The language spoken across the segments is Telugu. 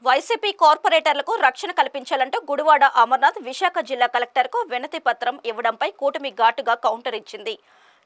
వైసీపీ కార్పొరేటర్లకు రక్షణ కల్పించాలంటూ గుడివాడ అమర్నాథ్ విశాఖ జిల్లా కలెక్టర్కు వినతి పత్రం ఇవ్వడంపై కూటమి ఘాటుగా కౌంటర్ ఇచ్చింది.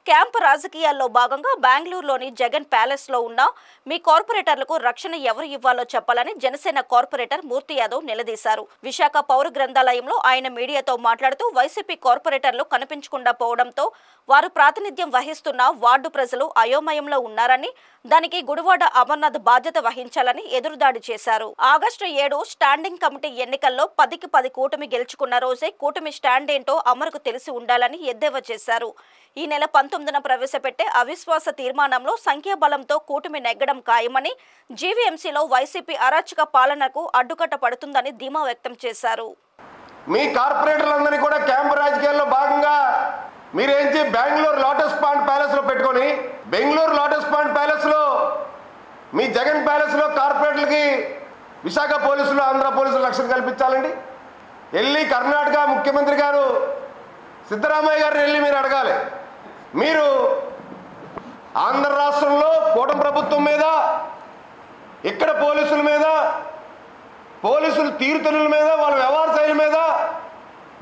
క్యాంపు రాజకీయాల్లో భాగంగా బెంగళూరులోని జగన్ ప్యాలెస్ లో ఉన్న మీ కార్పొరేటర్లకు రక్షణ ఎవరు ఇవ్వాలో చెప్పాలని జనసేన కార్పొరేటర్ మూర్తి యాదవ్ నిలదీశారు. విశాఖ పౌర గ్రంథాలయంలో ఆయన మీడియాతో మాట్లాడుతూ వైసీపీ కార్పొరేటర్లు కనిపించకుండా పోవడంతో వారు ప్రాతినిధ్యం వహిస్తున్న వార్డు ప్రజలు అయోమయంలో ఉన్నారని, దానికి గుడివాడ అమర్నాథ్ బాధ్యత వహించాలని ఎదురుదాడి చేశారు. ఆగస్టు 7 స్టాండింగ్ కమిటీ ఎన్నికల్లో 10కి 10 కూటమి గెలుచుకున్న రోజే కూటమి స్టాండ్ ఏంటో అమరుకు తెలిసి ఉండాలని ఎద్దేవా చేశారు. ఈ నెల 19న ప్రవేశపెట్టే అవిశ్వాస తీర్మానంలో సంఖ్యాబలంతో కూటమి నెగ్గడం ఖాయమని, జీవీఎంసీలో వైసీపీ అరాచక పాలనకు అడ్డుకట్ట పడుతుందని ధీమా వ్యక్తం చేశారు. మీ కార్పొరేటర్లందరినీ కూడా క్యాంపు రాజకీయాల్లో భాగంగా మీరేంచి బెంగళూరు లోటస్ పాండ్ ప్యాలెస్లో పెట్టుకొని బెంగళూరు లోటస్ పాండ్ ప్యాలెస్లో మీ జగన్ ప్యాలెస్లో కార్పొరేటర్లకి విశాఖ పోలీసులు ఆంధ్ర పోలీసులు రక్షణ కల్పించాలండి. వెళ్ళి కర్ణాటక ముఖ్యమంత్రి గారు సిద్ధరామయ్య గారిని వెళ్ళి మీరు అడగాలి. మీరు ఆంధ్ర రాష్ట్రంలో కూటమి ప్రభుత్వం మీద, ఇక్కడ పోలీసుల మీద, పోలీసుల తీరుతెన్నుల మీద, వాళ్ళ వ్యవహార శైలి మీద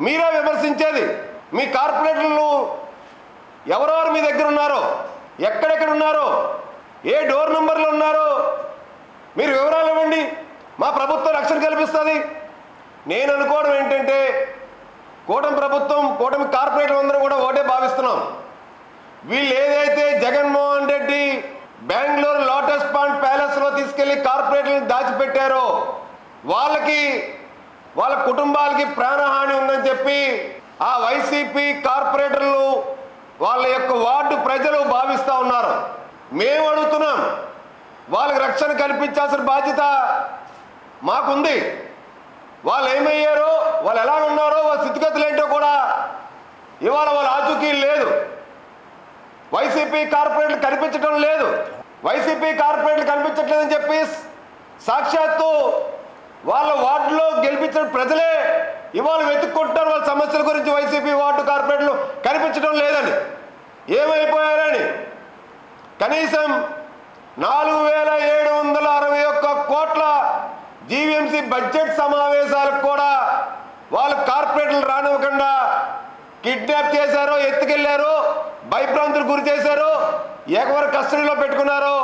మీరే విమర్శించేది. మీ కార్పొరేటర్లు ఎవరెవరు మీ దగ్గర ఉన్నారో, ఎక్కడెక్కడ ఉన్నారో, ఏ డోర్ నెంబర్లు ఉన్నారో మీరు వివరాలు ఇవ్వండి. మా ప్రభుత్వం రక్షణ కల్పిస్తుంది. నేను అనుకోవడం ఏంటంటే కూటమి ప్రభుత్వం, కూటమి కార్పొరేటర్లు అందరూ కూడా ఒకటే భావిస్తున్నాం. వీళ్ళు ఏదైతే జగన్మోహన్ రెడ్డి బెంగళూరు లోటస్ పాండ్ ప్యాలెస్లో తీసుకెళ్లి కార్పొరేటర్లను దాచిపెట్టారో వాళ్ళకి, వాళ్ళ కుటుంబాలకి ప్రాణహాని ఉందని చెప్పి ఆ వైసీపీ కార్పొరేటర్లు వాళ్ళ యొక్క వార్డు ప్రజలు భావిస్తూ ఉన్నారు. మేము అడుగుతున్నాం, వాళ్ళకి రక్షణ కల్పించాల్సిన బాధ్యత మాకుంది. వాళ్ళు ఏమయ్యారో, వాళ్ళు ఎలా ఉన్నారో, వాళ్ళ స్థితిగతులు ఏంటో కూడా ఇవాళ వాళ్ళ ఆచూకీలు లేదు. వైసీపీ కార్పొరేట్లు కనిపించడం లేదు. వైసీపీ కార్పొరేట్లు కనిపించట్లేదని చెప్పి సాక్షాత్తు వాళ్ళ వార్డులో గెలిపించిన ప్రజలే ఇవాళ వెతుక్కుంటున్నారు వాళ్ళ సమస్యల గురించి. వైసీపీ వార్డు కార్పొరేట్లు కనిపించడం లేదని, ఏమైపోయారని. కనీసం 4761 కోట్ల జీవీఎంసీ బడ్జెట్ సమావేశాలకు కూడా వాళ్ళు కార్పొరేటర్లు రానివ్వకుండా కిడ్నాప్ చేశారో, ఎత్తుకెళ్లారో, భయభ్రాంతులు గురి చేశారో, ఎవరి కస్టడీలో పెట్టుకున్నారో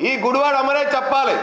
ఈ గుడివాడ అమరే చెప్పాలి.